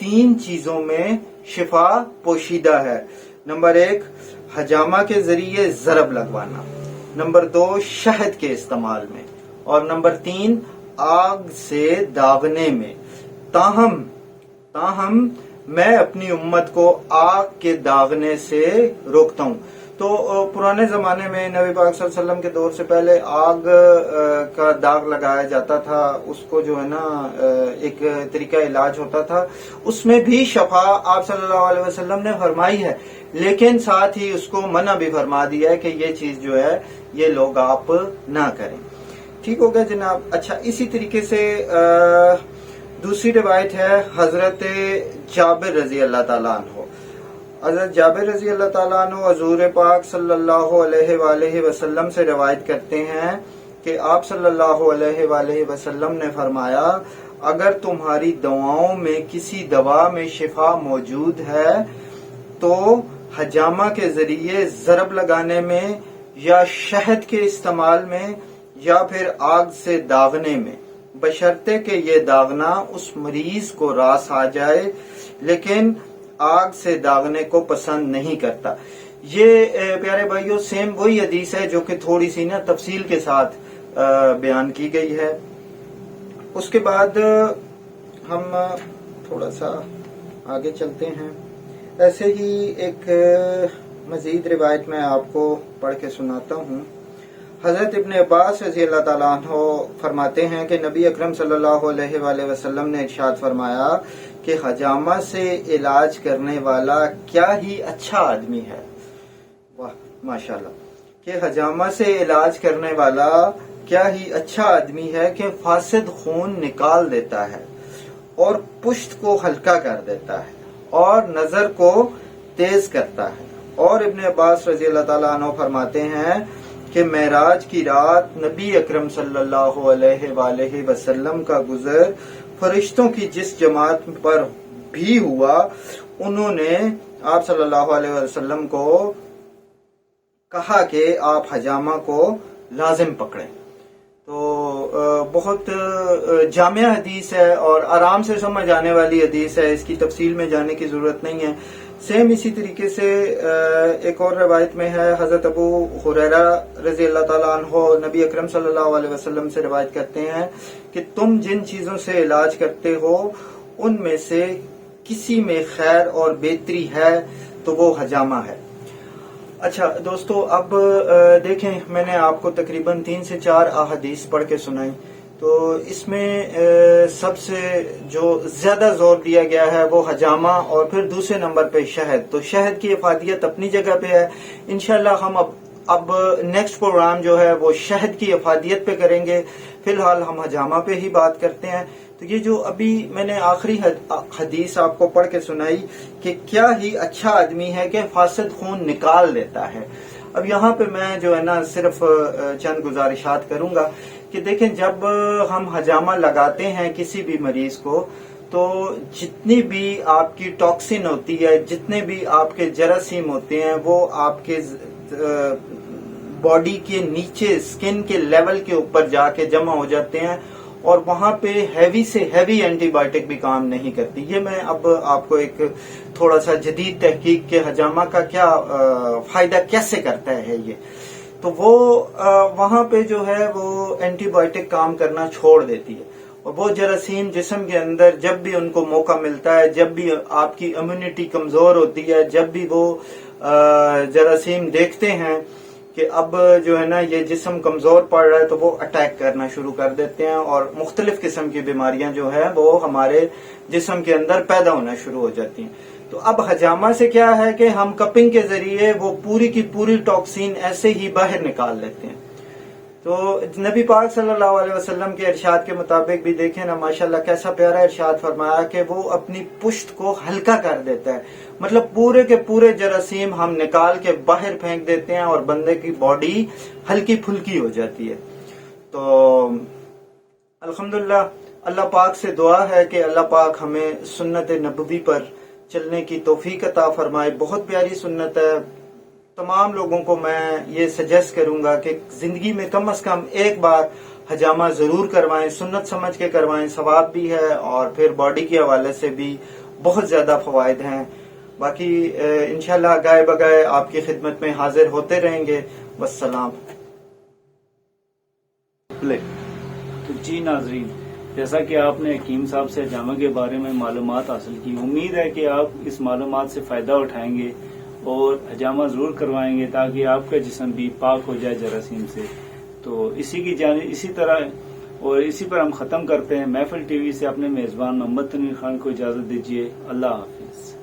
3 چیزوں میں شفا پوشیدہ ہے۔ نمبر 1 حجامہ کے ذریعے ضرب لگوانا، نمبر 2 شہد کے استعمال میں، اور نمبر 3 آگ سے داغنے میں۔ تاہم میں اپنی امت کو آگ کے داغنے سے روکتا ہوں۔ تو پرانے زمانے میں نبی پاک صلی اللہ علیہ وسلم کے دور سے پہلے آگ کا داغ لگایا جاتا تھا، اس کو جو ہے نا ایک طریقہ علاج ہوتا تھا، اس میں بھی شفا آپ صلی اللہ علیہ وسلم نے فرمائی ہے، لیکن ساتھ ہی اس کو منع بھی فرما دیا ہے کہ یہ چیز جو ہے یہ لوگ آپ نہ کریں۔ ٹھیک ہو گیا جناب۔ اچھا، اسی طریقے سے دوسری روایت ہے حضرت جابر رضی اللہ تعالیٰ عنہ۔ حضرت جابر رضی اللہ تعالیٰ عنہ حضور پاک صلی اللہ علیہ وآلہ وسلم سے روایت کرتے ہیں کہ آپ صلی اللہ علیہ وآلہ وسلم نے فرمایا، اگر تمہاری دواؤں میں کسی دوا میں شفا موجود ہے تو حجامہ کے ذریعے ضرب لگانے میں یا شہد کے استعمال میں یا پھر آگ سے داغنے میں، بشرطے کہ یہ داغنا اس مریض کو راس آ جائے، لیکن آگ سے داغنے کو پسند نہیں کرتا۔ یہ پیارے بھائیوں سیم وہی حدیث ہے جو کہ تھوڑی سی نا تفصیل کے ساتھ بیان کی گئی ہے۔ اس کے بعد ہم تھوڑا سا آگے چلتے ہیں۔ ایسے ہی ایک مزید روایت میں آپ کو پڑھ کے سناتا ہوں۔ حضرت ابن عباس رضی اللہ تعالیٰ عنہ فرماتے ہیں کہ نبی اکرم صلی اللہ علیہ وآلہ وسلم نے ارشاد فرمایا کہ حجامہ سے علاج کرنے والا کیا ہی اچھا آدمی ہے۔ واہ ماشاءاللہ، کہ حجامہ سے علاج کرنے والا کیا ہی اچھا آدمی ہے کہ فاسد خون نکال دیتا ہے اور پشت کو ہلکا کر دیتا ہے اور نظر کو تیز کرتا ہے۔ اور ابن عباس رضی اللہ تعالیٰ عنہ فرماتے ہیں کہ معراج کی رات نبی اکرم صلی اللہ علیہ وآلہ وسلم کا گزر فرشتوں کی جس جماعت پر بھی ہوا، انہوں نے آپ صلی اللہ علیہ وسلم کو کہا کہ آپ حجامہ کو لازم پکڑیں۔ تو بہت جامع حدیث ہے اور آرام سے سمجھ آنے والی حدیث ہے، اس کی تفصیل میں جانے کی ضرورت نہیں ہے۔ سیم اسی طریقے سے ایک اور روایت میں ہے، حضرت ابو ہریرہ رضی اللہ تعالیٰ عنہ نبی اکرم صلی اللہ علیہ وسلم سے روایت کرتے ہیں کہ تم جن چیزوں سے علاج کرتے ہو ان میں سے کسی میں خیر اور بہتری ہے تو وہ حجامہ ہے۔ اچھا دوستو، اب دیکھیں میں نے آپ کو تقریباً 3 سے 4 احادیث پڑھ کے سنائی، تو اس میں سب سے جو زیادہ زور دیا گیا ہے وہ حجامہ اور پھر دوسرے نمبر پہ شہد۔ تو شہد کی افادیت اپنی جگہ پہ ہے، انشاءاللہ ہم اب نیکسٹ پروگرام جو ہے وہ شہد کی افادیت پہ کریں گے، فی الحال ہم حجامہ پہ ہی بات کرتے ہیں۔ تو یہ جو ابھی میں نے آخری حدیث آپ کو پڑھ کے سنائی کہ کیا ہی اچھا آدمی ہے کہ فاسد خون نکال دیتا ہے، اب یہاں پہ میں جو ہے نا صرف چند گزارشات کروں گا کہ دیکھیں جب ہم حجامہ لگاتے ہیں کسی بھی مریض کو تو جتنی بھی آپ کی ٹاکسن ہوتی ہے، جتنے بھی آپ کے جراثیم ہوتے ہیں وہ آپ کے باڈی کے نیچے اسکن کے لیول کے اوپر جا کے جمع ہو جاتے ہیں اور وہاں پہ ہیوی سے ہیوی اینٹی بائیوٹک بھی کام نہیں کرتی۔ یہ میں اب آپ کو ایک تھوڑا سا جدید تحقیق کے حجامہ کا کیا فائدہ کیسے کرتا ہے یہ، تو وہ وہاں پہ جو ہے وہ اینٹی بائیوٹک کام کرنا چھوڑ دیتی ہے اور وہ جراثیم جسم کے اندر جب بھی ان کو موقع ملتا ہے، جب بھی آپ کی امیونٹی کمزور ہوتی ہے، جب بھی وہ جراثیم دیکھتے ہیں کہ اب جو ہے نا یہ جسم کمزور پڑ رہا ہے تو وہ اٹیک کرنا شروع کر دیتے ہیں اور مختلف قسم کی بیماریاں جو ہیں وہ ہمارے جسم کے اندر پیدا ہونا شروع ہو جاتی ہیں۔ تو اب حجامہ سے کیا ہے کہ ہم کپنگ کے ذریعے وہ پوری کی پوری ٹاکسین ایسے ہی باہر نکال لیتے ہیں۔ تو نبی پاک صلی اللہ علیہ وسلم کے ارشاد کے مطابق بھی دیکھیں نا ماشاءاللہ کیسا پیارا ارشاد فرمایا کہ وہ اپنی پشت کو ہلکا کر دیتا ہے، مطلب پورے کے پورے جراثیم ہم نکال کے باہر پھینک دیتے ہیں اور بندے کی باڈی ہلکی پھلکی ہو جاتی ہے۔ تو الحمدللہ اللہ پاک سے دعا ہے کہ اللہ پاک ہمیں سنت نبوی پر چلنے کی توفیق عطا فرمائے۔ بہت پیاری سنت ہے، تمام لوگوں کو میں یہ سجیسٹ کروں گا کہ زندگی میں کم از کم ایک بار حجامہ ضرور کروائیں، سنت سمجھ کے کروائیں، ثواب بھی ہے اور پھر باڈی کے حوالے سے بھی بہت زیادہ فوائد ہیں. باقی انشاءاللہ گائے بگائے آپ کی خدمت میں حاضر ہوتے رہیں گے. والسلام. تو جی ناظرین، جیسا کہ آپ نے حکیم صاحب سے حجامہ کے بارے میں معلومات حاصل کی، امید ہے کہ آپ اس معلومات سے فائدہ اٹھائیں گے اور حجامہ ضرور کروائیں گے تاکہ آپ کا جسم بھی پاک ہو جائے جراثیم سے. تو اسی طرح اور اسی پر ہم ختم کرتے ہیں. محفل ٹی وی سے اپنے میزبان محمد تنویر خان کو اجازت دیجیے. اللہ حافظ.